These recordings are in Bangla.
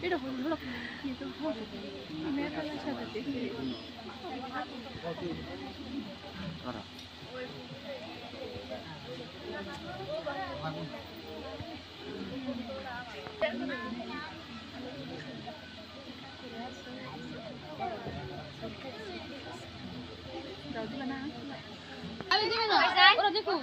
এটা হলো কিন্তু মেয়েটার সাথে দেখি আমি দিবে না ওরা দেখো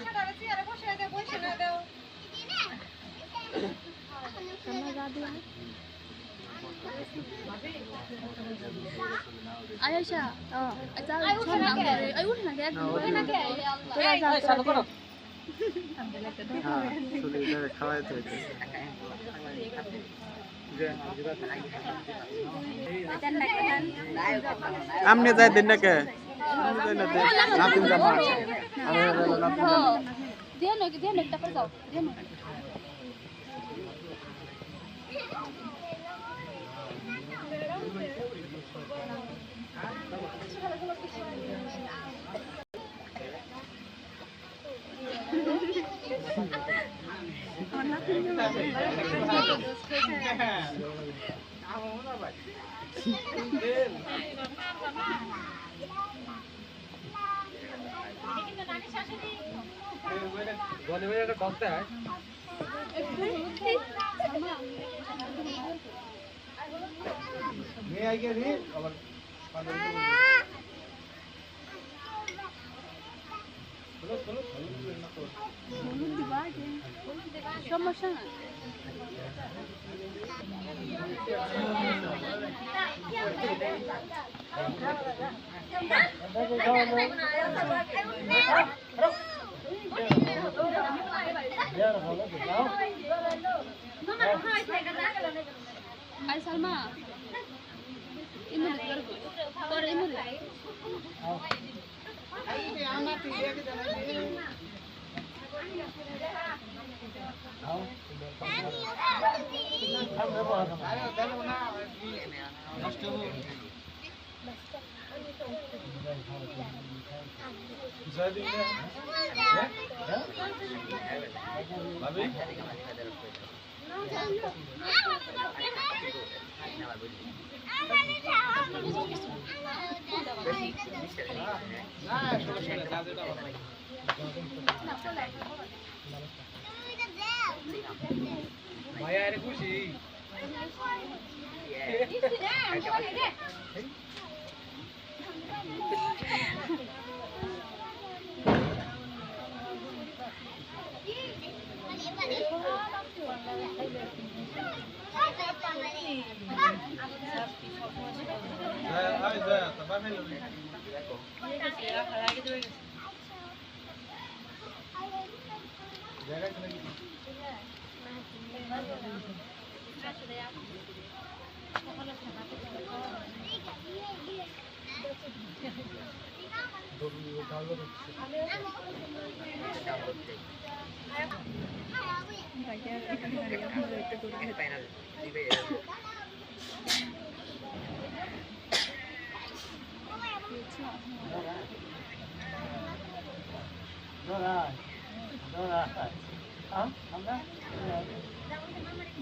আয়েশা আচ্ছা উঠে না আই উঠে না এক উঠে না কে তোরা যা চালু করো চলে খাওয়াইতে হইছে আমনে যাই দিন না কে নাতিন জামা আরে নাতিন জামা দেন একটা করে দাও দেন সমস্যা না আর সালমা ইমুলে তোর ইমুলে ভাইয়া আরে খুশি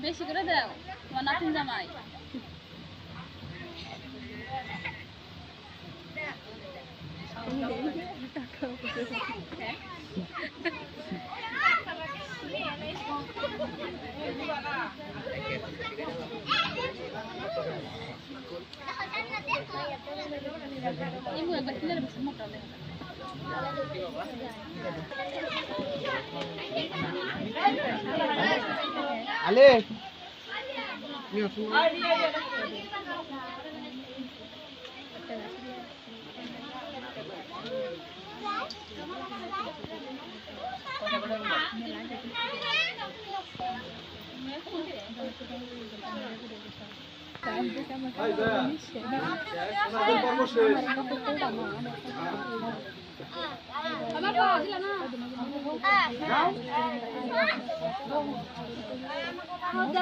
বেশি করে দাও তোমার নাতিন জামাই ibu yang kecil lebih semut oleh Ale আমার পাওয়া দিল না যাও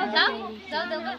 যাও যাও যাও